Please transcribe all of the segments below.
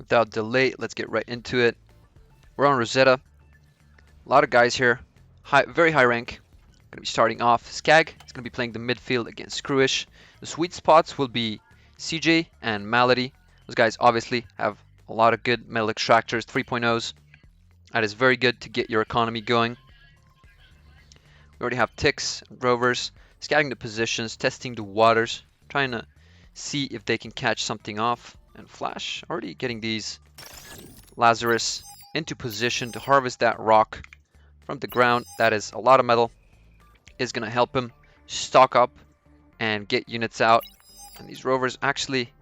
without delay, let's get right into it. We're on Rosetta. A lot of guys here. Very high rank. Going to be starting off. Skag is going to be playing the midfield against Screwish. The sweet spots will be CJ and Malady. Those guys obviously have a lot of good metal extractors, 3.0s. That is very good to get your economy going. We already have ticks and rovers, scouting the positions, testing the waters, trying to see if they can catch something off. And Flash already getting these Lazarus into position to harvest that rock from the ground. That is a lot of metal. Is going to help him stock up and get units out. And these rovers actually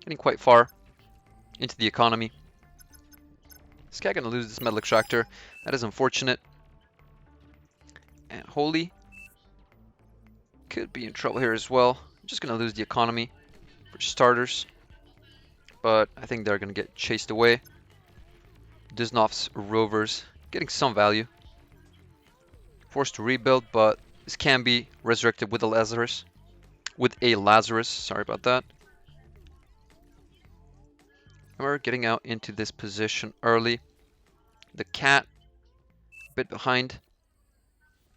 getting quite far into the economy. This guy going to lose this metal extractor. That is unfortunate. And Holy could be in trouble here as well. Just going to lose the economy for starters. But I think they're going to get chased away. Diznov's rovers getting some value. Forced to rebuild, but this can be resurrected with a Lazarus. Sorry about that. And we're getting out into this position early. The cat a bit behind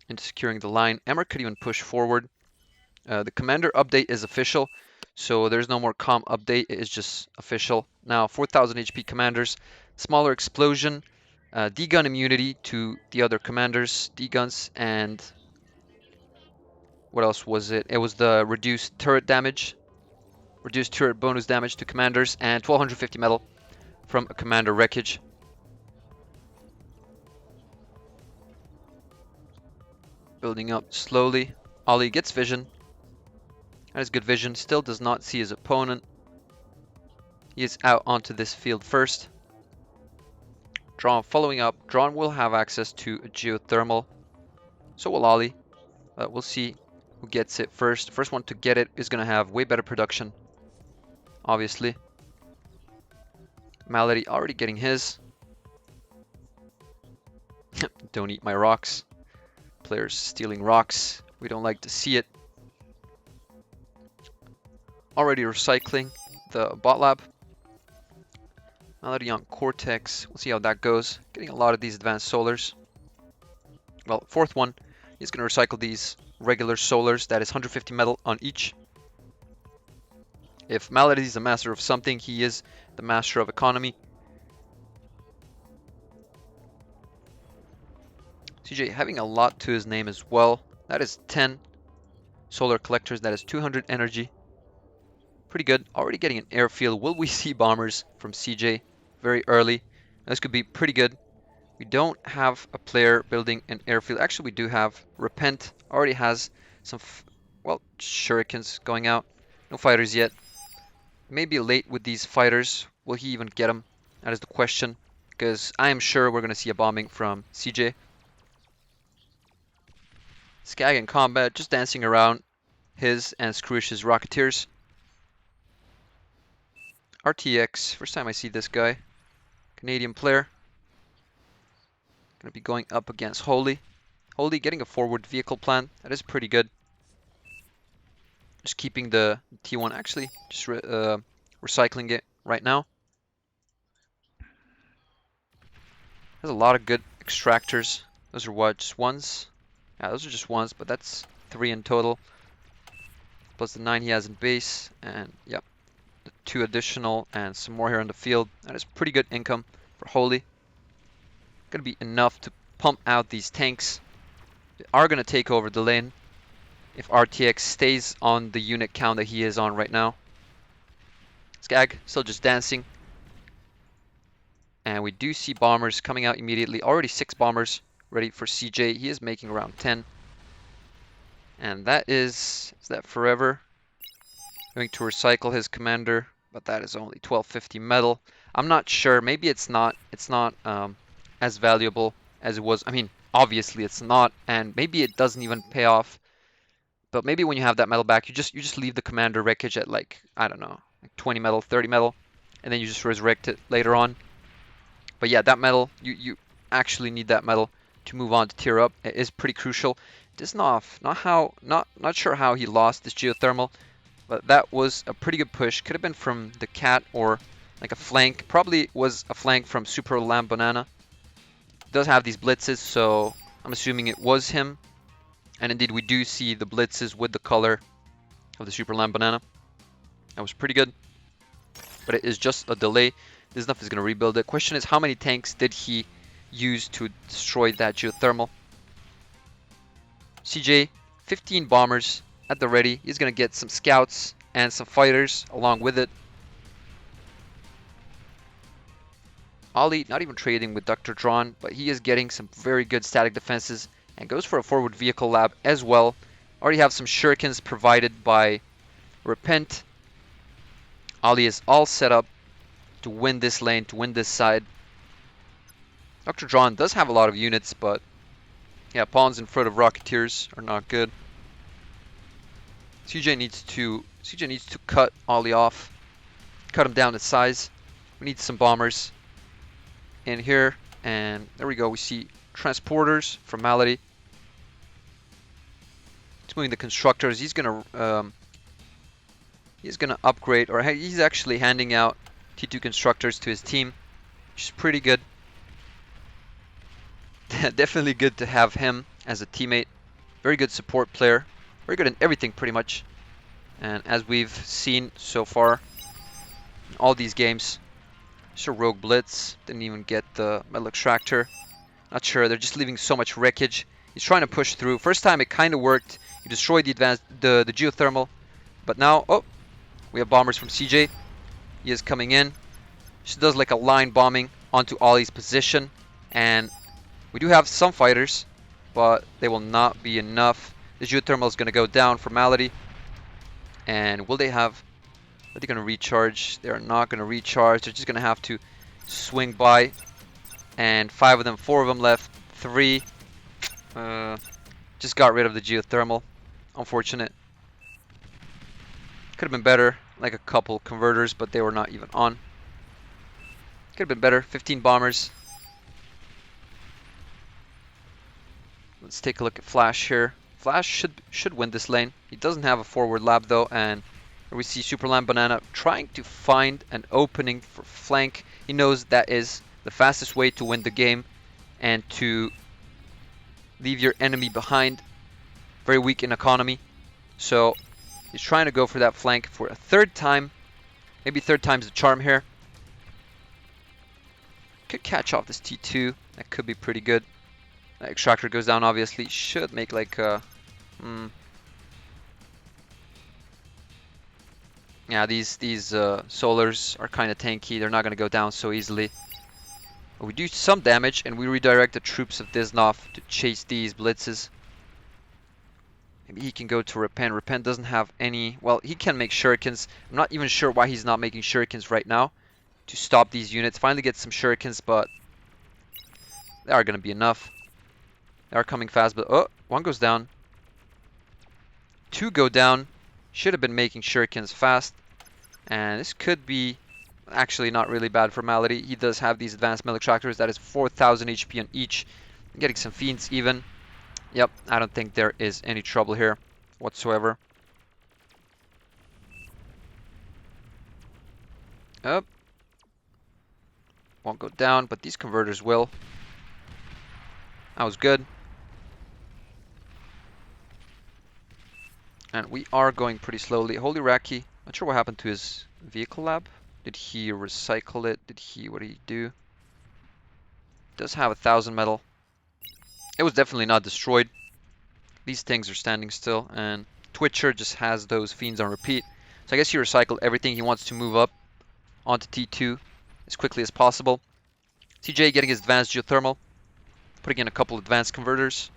into securing the line. Emmer could even push forward. The commander update is official, so there's no more comm update. It is just official. Now 4,000 HP commanders, smaller explosion, D-gun immunity to the other commanders, D-guns, and what else was it? It was the reduced turret damage, reduced turret bonus damage to commanders, and 1250 metal from a commander wreckage. Building up slowly. Ollie gets vision. That is good vision. Still does not see his opponent. He is out onto this field first. Drawn following up. Drawn will have access to a geothermal. So will Ollie. We'll see who gets it first. First one to get it is going to have way better production. Obviously. Malady already getting his. Don't eat my rocks. Players stealing rocks. We don't like to see it. Already recycling the bot lab. Malady on Cortex. We'll see how that goes. Getting a lot of these advanced solars. Well, fourth one is going to recycle these regular solars. That is 150 metal on each. If Malady is a master of something, he is the master of economy. CJ having a lot to his name as well. That is 10 solar collectors. That is 200 energy. Pretty good. Already getting an airfield. Will we see bombers from CJ very early? This could be pretty good. We don't have a player building an airfield. Actually, we do have. Repent already has some, shurikens going out. No fighters yet. Maybe late with these fighters. Will he even get them? That is the question. Because I am sure we're going to see a bombing from CJ. Skag in combat, just dancing around his and Screwish's Rocketeers. RTX, first time I see this guy. Canadian player. Gonna be going up against Holy. Holy getting a forward vehicle plan. That is pretty good. Just keeping the T1, actually, just recycling it right now. Has a lot of good extractors. Those are what, just ones? Yeah, those are just ones, but that's 3 in total. Plus the 9 he has in base, and yep, the 2 additional and some more here on the field. That is pretty good income for Holy. Gonna be enough to pump out these tanks. They are gonna take over the lane if RTX stays on the unit count that he is on right now. Skag still just dancing. And we do see bombers coming out immediately. Already 6 bombers ready for CJ. He is making around 10. And that is that forever? Going to recycle his commander, but that is only 1250 metal. I'm not sure. Maybe it's not as valuable as it was. I mean, obviously it's not, and maybe it doesn't even pay off. But maybe when you have that metal back, you just leave the commander wreckage at, like, I don't know, like 20 metal, 30 metal, and then you just resurrect it later on. But yeah, that metal, you actually need that metal to move on to tier up. It is pretty crucial. Disnov, not sure how he lost this geothermal, but that was a pretty good push. Could have been from the cat or like a flank. Probably was a flank from Super Lamb Banana. Does have these blitzes, so I'm assuming it was him. And indeed, we do see the blitzes with the color of the Super Lamb Banana. That was pretty good, but it is just a delay. This stuff is going to rebuild it. Question is, how many tanks did he use to destroy that geothermal? CJ, 15 bombers at the ready. He's going to get some scouts and some fighters along with it. Ollie, not even trading with Dr. Drawn, but he is getting some very good static defenses and goes for a forward vehicle lab as well. Already have some shurikens provided by Repent. Ollie is all set up to win this lane, to win this side. Dr. Drawn does have a lot of units, but yeah, pawns in front of Rocketeers are not good. CJ needs to cut Ollie off, cut him down to size. We need some bombers in here, and there we go. We see transporters from Malady. He's moving the constructors. He's gonna upgrade, or he's actually handing out T2 constructors to his team, which is pretty good. Definitely good to have him as a teammate. Very good support player. Very good in everything, pretty much. And as we've seen so far in all these games, just a rogue blitz. Didn't even get the metal extractor. Not sure. They're just leaving so much wreckage. He's trying to push through. First time it kind of worked. He destroyed the geothermal. But now, oh, we have bombers from CJ. He is coming in. She does like a line bombing onto Ollie's position. And we do have some fighters, but they will not be enough. The geothermal is going to go down for Malady. And will they have... Are they going to recharge? They are not going to recharge. They're just going to have to swing by. And 4 of them left. 3. Just got rid of the geothermal. Unfortunate. Could have been better. Like a couple converters, but they were not even on. Could have been better. 15 bombers. Let's take a look at Flash here. Flash should win this lane. He doesn't have a forward lab though, and here we see Super Lamb Banana trying to find an opening for flank. He knows that is the fastest way to win the game and to leave your enemy behind. Very weak in economy. So he's trying to go for that flank for a third time. Maybe third time's the charm here. Could catch off this T2. That could be pretty good. That extractor goes down, obviously. Should make like a... Yeah, these solars are kind of tanky. They're not going to go down so easily. But we do some damage, and we redirect the troops of Diznov to chase these blitzes. Maybe he can go to Repent. Repent doesn't have any... Well, he can make shurikens. I'm not even sure why he's not making shurikens right now to stop these units. Finally get some shurikens, but they are going to be enough. They are coming fast, but... Oh, 1 goes down. 2 go down. Should have been making shurikens fast. And this could be actually not really bad for Malady. He does have these advanced metal extractors. That is 4,000 HP on each. Getting some fiends even. Yep, I don't think there is any trouble here whatsoever. Up. Won't go down, but these converters will. That was good. And we are going pretty slowly. Holy Raki, not sure what happened to his vehicle lab. Did he recycle it? What did he do? Does have 1,000 metal. It was definitely not destroyed. These things are standing still, and Twitcher just has those fiends on repeat. So I guess he recycled everything. He wants to move up onto T2 as quickly as possible. CJ getting his advanced geothermal, putting in a couple advanced converters.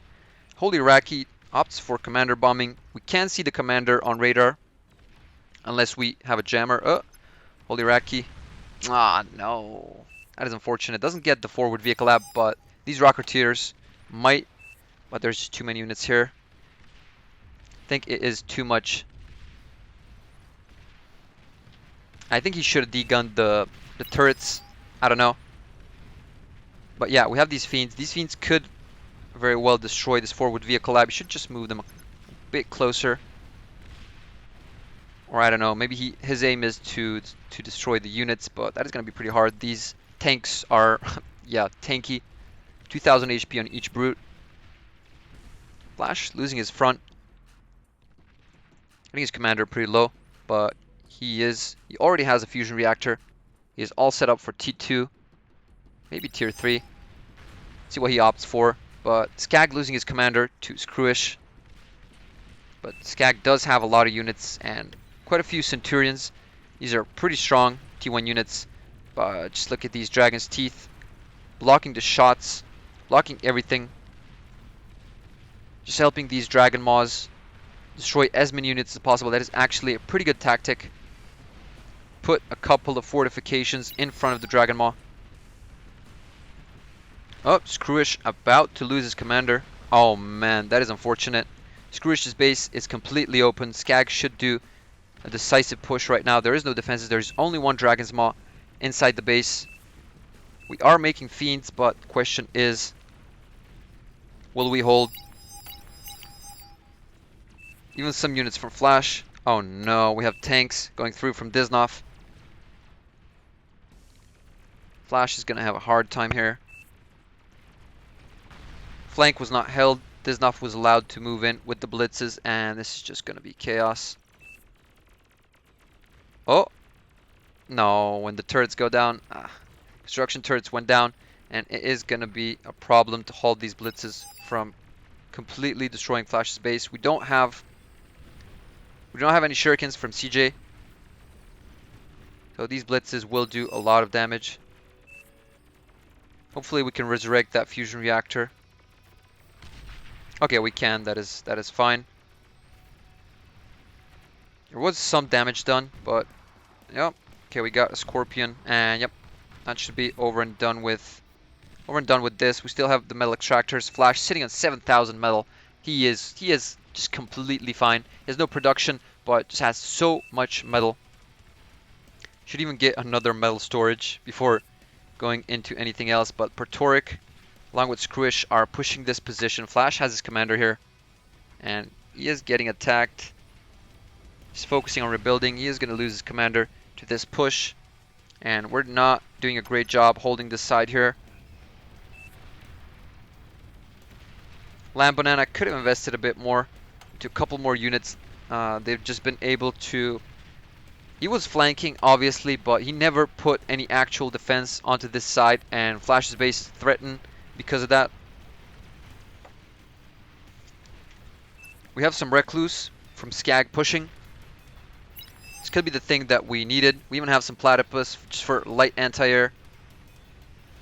Holy Raki opts for commander bombing. We can't see the commander on radar unless we have a jammer. Oh, Holy Raki. Ah, no. That is unfortunate. Doesn't get the forward vehicle lab, but these Rocketeers might. But there's just too many units here. I think it is too much. I think he should have degunned the turrets. I don't know. But yeah, we have these fiends. These fiends could very well destroy this forward vehicle lab. You should just move them a bit closer. Or I don't know, maybe his aim is to destroy the units, but that is going to be pretty hard. These tanks are, yeah, tanky. 2,000 HP on each brute. Flash losing his front. I think his commander pretty low, but he already has a fusion reactor. He is all set up for T2, maybe tier 3. See what he opts for. But Skag losing his commander to Screwish. But Skag does have a lot of units and quite a few Centurions. These are pretty strong T1 units. But just look at these Dragon's Teeth. Blocking the shots. Blocking everything. Just helping these Dragon Maws destroy as many units as possible. That is actually a pretty good tactic. Put a couple of fortifications in front of the Dragon Maw. Oh, Screwish about to lose his commander. Oh man, that is unfortunate. Screwish's base is completely open. Skag should do a decisive push right now. There is no defenses. There's only one Dragon's Maw inside the base. We are making Fiends, but the question is, will we hold? Even some units from Flash. Oh no, we have tanks going through from Diznov. Flash is going to have a hard time here. Flank was not held. Diznov was allowed to move in with the blitzes, and this is just going to be chaos. Oh! No, when the turrets go down, construction turrets went down, and it is going to be a problem to hold these blitzes from completely destroying Flash's base. We don't have any shurikens from CJ, so these blitzes will do a lot of damage. Hopefully we can resurrect that fusion reactor. Okay, we can. That is fine. There was some damage done, but yep. Okay, we got a Scorpion, and yep, that should be over and done with. Over and done with this. We still have the metal extractors. Flash sitting on 7,000 metal. He is just completely fine. He has no production, but just has so much metal. Should even get another metal storage before going into anything else. But Praetoric, along with Screwish, are pushing this position. Flash has his commander here, and he is getting attacked. He's focusing on rebuilding. He is going to lose his commander to this push, and we're not doing a great job holding this side here. Lambanana could have invested a bit more into a couple more units. They've just been able to... He was flanking, obviously, but he never put any actual defense onto this side, and Flash's base is threatened because of that. We have some Recluse from Skag pushing. This could be the thing that we needed. We even have some Platypus just for light anti-air.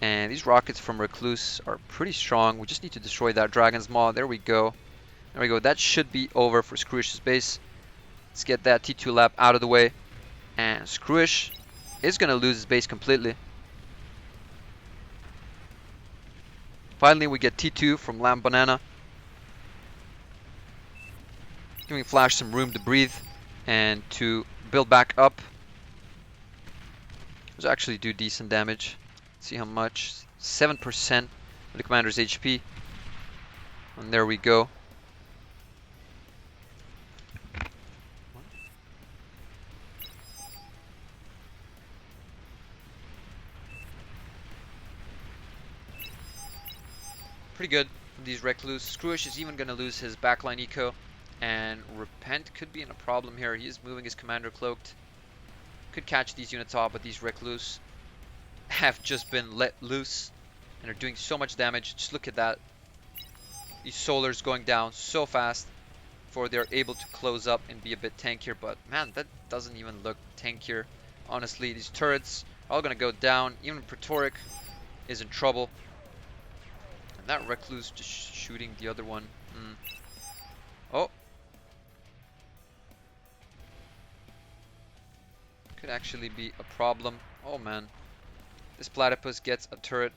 And these rockets from Recluse are pretty strong. We just need to destroy that Dragon's Maw. There we go. There we go. That should be over for Screwish's base. Let's get that T2 lab out of the way. And Screwish is going to lose his base completely. Finally, we get T2 from Lambanana, giving Flash some room to breathe and to build back up. Those actually do decent damage. Let's see how much. 7% of the commander's HP. And there we go. Pretty good from these Recluse. Screwish is even going to lose his backline eco. And Repent could be in a problem here. He is moving his commander cloaked. Could catch these units off, but these Recluse have just been let loose and are doing so much damage. Just look at that. These Solars going down so fast before they're able to close up and be a bit tankier. But man, that doesn't even look tankier. Honestly, these turrets are all going to go down. Even Praetoric is in trouble. And that Recluse just shooting the other one. Oh. Could actually be a problem. Oh man. This Platypus gets a turret.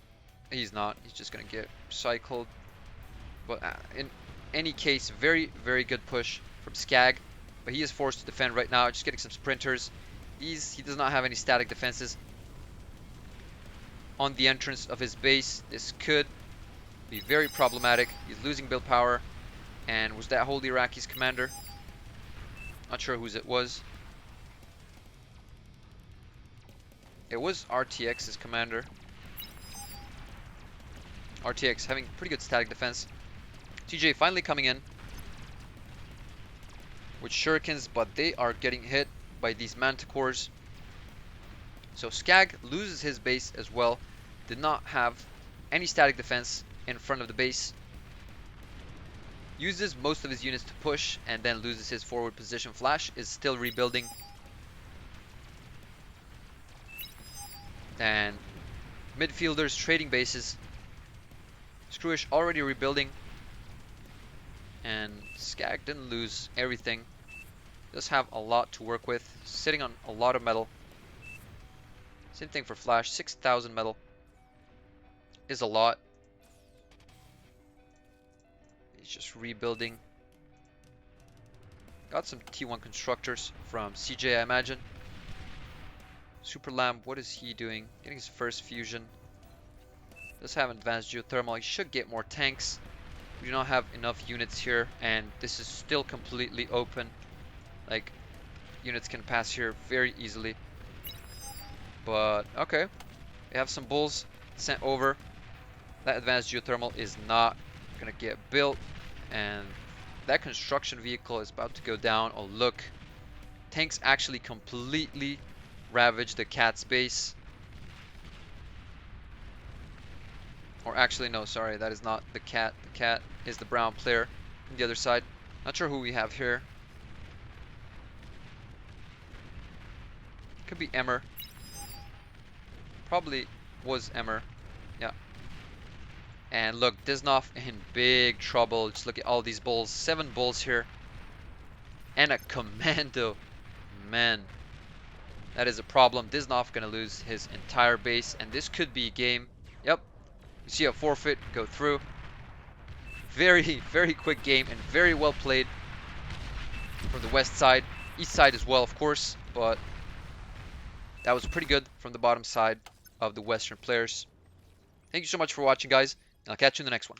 He's not. He's just going to get recycled. But in any case, very, very good push from Skag. But he is forced to defend right now. Just getting some sprinters. He does not have any static defenses on the entrance of his base. This could be very problematic. He's losing build power. And was that Holy Iraqi's commander? Not sure whose it was. It was RTX's commander. RTX having pretty good static defense. TJ finally coming in with shurikens, but they are getting hit by these manticores. So Skag loses his base as well. Did not have any static defense in front of the base. Uses most of his units to push and then loses his forward position. Flash is still rebuilding. And midfielders trading bases. Screwish already rebuilding. And Skag didn't lose everything. Does have a lot to work with. Sitting on a lot of metal. Same thing for Flash. 6,000 metal is a lot. He's just rebuilding. Got some T1 constructors from CJ, I imagine. Super Lamb, what is he doing? Getting his first fusion. Does have advanced geothermal. He should get more tanks. We do not have enough units here, and this is still completely open. Like, units can pass here very easily. But, okay. We have some bulls sent over. That advanced geothermal is not gonna get built, and that construction vehicle is about to go down. Oh, look. Tanks actually completely ravage the cat's base. Or actually, no, sorry, that is not the cat. The cat is the brown player on the other side. Not sure who we have here. Could be Emmer. Probably was Emmer. Yeah. And look, Disnov in big trouble. Just look at all these bulls. 7 bulls here. And a commando. Man. That is a problem. Disnov gonna lose his entire base. And this could be a game. Yep. You see a forfeit go through. Very, very quick game and very well played from the west side. East side as well, of course. But that was pretty good from the bottom side of the western players. Thank you so much for watching, guys. And I'll catch you in the next one.